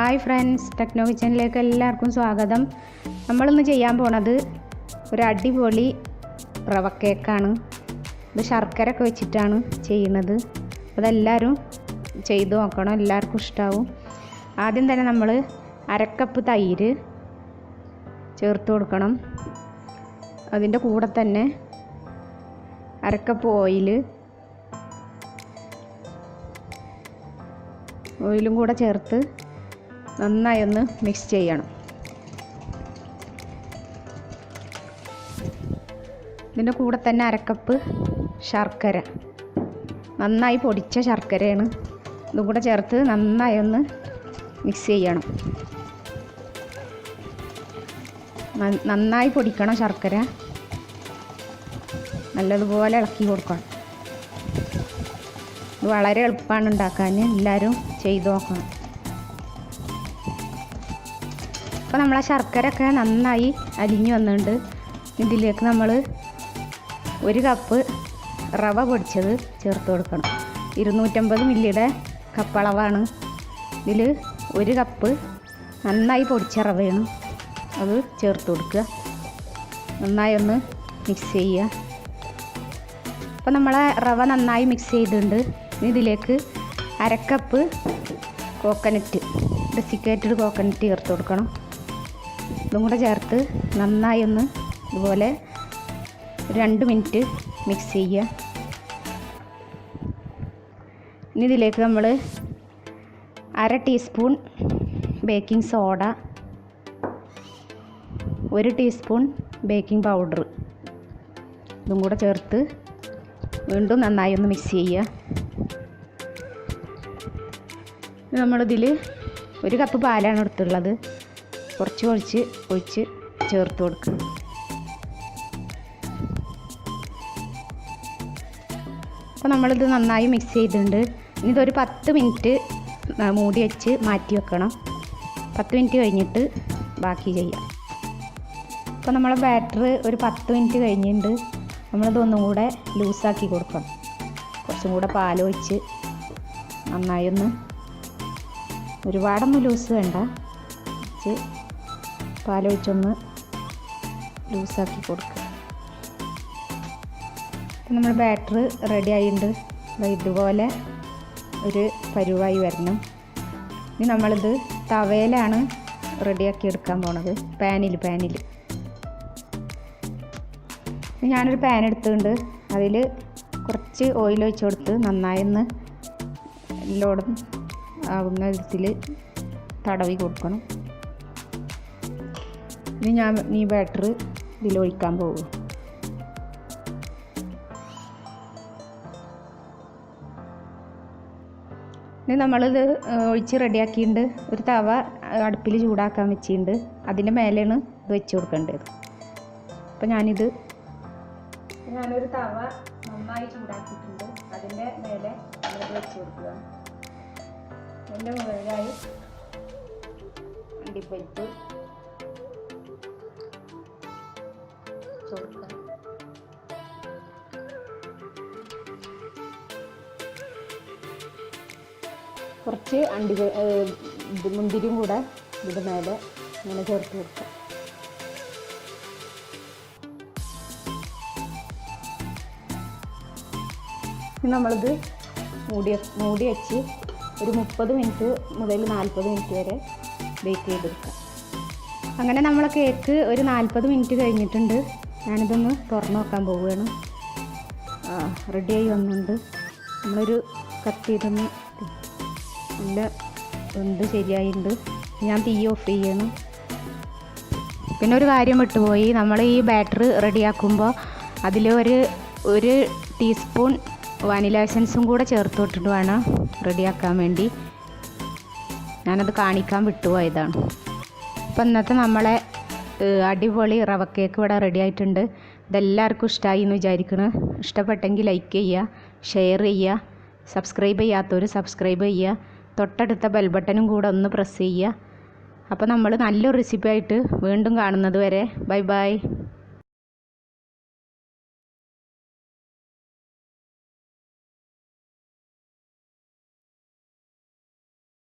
Hi friends, techno കിച്ചണിലേക്ക് എല്ലാവർക്കും സ്വാഗതം. നമ്മളിന്ന് ചെയ്യാൻ പോണത് ഒരു അടിപൊളി റവ കേക്കാണ്. ഇത് ശർക്കരയൊക്കെ വെച്ചിട്ടാണ് ചെയ്യുന്നത്. അതെല്ലാവരും ചെയ്തു നോക്കണം, എല്ലാവർക്കും ഇഷ്ടമാവും. ആദ്യം തന്നെ നമ്മൾ അരക്കപ്പ് തൈര് ചേർത്ത് കൊടുക്കണം. അതിൻ്റെ കൂടെ തന്നെ അരക്കപ്പ് ഓയിലും കൂടെ ചേർത്ത് നന്നായി ഒന്ന് മിക്സ് ചെയ്യണം. ഇതിൻ്റെ കൂടെ തന്നെ അരക്കപ്പ് ശർക്കര, നന്നായി പൊടിച്ച ശർക്കരയാണ്, ഇതും കൂടെ ചേർത്ത് നന്നായി ഒന്ന് മിക്സ് ചെയ്യണം. നന്നായി പൊടിക്കണം ശർക്കര, നല്ലതുപോലെ ഇളക്കി കൊടുക്കണം. ഇത് വളരെ എളുപ്പമാണ് ഉണ്ടാക്കാൻ, എല്ലാവരും ചെയ്ത് നോക്കണം. അപ്പോൾ നമ്മളെ ശർക്കരയൊക്കെ നന്നായി അലിഞ്ഞു വന്നിട്ടുണ്ട്. ഇതിലേക്ക് നമ്മൾ 1 കപ്പ് റവ പൊടിച്ചത് ചേർത്ത് കൊടുക്കണം. 250 മില്ലിയുടെ കപ്പളവാണ്. ഇതിൽ 1 കപ്പ് നന്നായി പൊടിച്ച റവയാണ്, അത് ചേർത്ത് കൊടുക്കുക. നന്നായി ഒന്ന് മിക്സ് ചെയ്യുക. അപ്പോൾ നമ്മളെ റവ നന്നായി മിക്സ് ചെയ്തിട്ടുണ്ട്. ഇതിലേക്ക് അരക്കപ്പ് കോക്കനട്ട്, ഡെസിക്കേറ്റഡ് കോക്കനട്ട് ചേർത്ത് കൊടുക്കണം. ഇതും കൂടെ ചേർത്ത് നന്നായി ഒന്ന് ഇതുപോലെ 2 മിനിറ്റ് മിക്സ് ചെയ്യുക. ഇനി ഇതിലേക്ക് നമ്മൾ 1/2 teaspoon baking soda, 1 teaspoon baking powder, ഇതും കൂടെ ചേർത്ത് വീണ്ടും നന്നായി ഒന്ന് മിക്സ് ചെയ്യുക. നമ്മളിതിൽ 1 കപ്പ് പാലാണ് എടുത്തുള്ളത്. കുറച്ച് ഒഴിച്ച് ചേർത്ത് കൊടുക്കുക. അപ്പോൾ നമ്മളിത് നന്നായി മിക്സ് ചെയ്തിട്ടുണ്ട്. ഇനി ഇതൊരു 10 മിനിറ്റ് മൂടി വെച്ച് മാറ്റി വെക്കണം. 10 മിനിറ്റ് കഴിഞ്ഞിട്ട് ബാക്കി ചെയ്യാം. അപ്പോൾ നമ്മളെ ബാറ്റർ ഒരു 10 മിനിറ്റ് കഴിഞ്ഞിട്ടുണ്ട്. നമ്മളിതൊന്നും കൂടെ ലൂസാക്കി കൊടുക്കണം. കുറച്ചും കൂടെ പാൽ ഒഴിച്ച് നന്നായി ഒന്ന്, ഒരുപാടൊന്നും ലൂസ് വേണ്ട, കുറച്ച് പാലൊഴിച്ചൊന്ന് ലൂസാക്കി കൊടുക്കുക. നമ്മൾ ബാറ്റർ റെഡി ആയിട്ടുണ്ട്. ഇതുപോലെ ഒരു പരുവായി വരണം. ഇനി നമ്മളിത് തവയിലാണ് റെഡിയാക്കി എടുക്കാൻ പോണത്, പാനിൽ. ഞാനൊരു പാൻ എടുത്തിട്ടുണ്ട്. അതിൽ കുറച്ച് ഓയിൽ ഒഴിച്ച് കൊടുത്ത് നന്നായി ഒന്ന് എല്ലോടും ആവുന്ന വിധത്തിൽ തടവി കൊടുക്കണം. ഇനി ഞാൻ ഈ ബാറ്റർ ഇതിലൊഴിക്കാൻ പോകും. ഇനി നമ്മളിത് ഒഴിച്ച് റെഡിയാക്കിയിട്ടുണ്ട്. ഒരു തവ അടുപ്പിൽ ചൂടാക്കാൻ വെച്ചിട്ടുണ്ട്. അതിൻ്റെ മേലെയാണ് ഇത് വെച്ച് കൊടുക്കേണ്ടത്. അപ്പോൾ ഞാനൊരു തവ നന്നായി ചൂടാക്കിയിട്ടുണ്ട്. അതിൻ്റെ മേലെ നമ്മളിത് വെച്ച് കൊടുക്കുക. അതിൻ്റെ മുകളിലായി അണ്ടിപ്പരിപ്പ് കൊടുക്കുക. കുറച്ച് മുന്തിരിയും കൂടെ ഇതിൻ്റെ മേലെ ഇങ്ങനെ ചേർത്ത് കൊടുക്കുക. നമ്മളിത് മൂടി വെച്ച് ഒരു 30 മിനിറ്റ് മുതൽ 40 മിനിറ്റ് വരെ ബേക്ക് ചെയ്തെടുക്കാം. അങ്ങനെ നമ്മളെ കേക്ക് ഒരു 40 മിനിറ്റ് കഴിഞ്ഞിട്ടുണ്ട്. ഞാനിതൊന്ന് തുറന്ന് നോക്കാൻ പോവുകയാണ്. റെഡിയായി വന്നിട്ടുണ്ട്. നമ്മളൊരു കത്തിയിട്ടൊന്ന് നല്ല വെന്ത് ശരിയായിട്ടുണ്ട്. ഞാൻ തീ ഓഫ് ചെയ്യണം. പിന്നെ ഒരു കാര്യം വിട്ടുപോയി, നമ്മൾ ഈ ബാറ്റർ റെഡിയാക്കുമ്പോൾ അതിൽ ഒരു ടീസ്പൂൺ വാനില എസൻസും കൂടെ ചേർത്തിട്ട് വേണം റെഡിയാക്കാൻ വേണ്ടി. ഞാനത് കാണിക്കാൻ വിട്ടുപോയതാണ്. അപ്പോൾ ഇന്നത്തെ നമ്മളെ അടിപൊളി റവ കേക്ക് ഇവിടെ റെഡി ആയിട്ടുണ്ട്. ഇതെല്ലാവർക്കും ഇഷ്ടമായി എന്ന് വിചാരിക്കുന്നു. ഇഷ്ടപ്പെട്ടെങ്കിൽ ലൈക്ക് ചെയ്യുക, ഷെയർ ചെയ്യുക, സബ്സ്ക്രൈബ് ചെയ്യാത്തവർ സബ്സ്ക്രൈബ് ചെയ്യുക, തൊട്ടടുത്ത ബെൽ ബട്ടനും കൂടെ ഒന്ന് പ്രസ് ചെയ്യുക. അപ്പോൾ നമ്മൾ നല്ലൊരു റെസിപ്പി ആയിട്ട് വീണ്ടും കാണുന്നത് വരെ ബൈ ബൈ.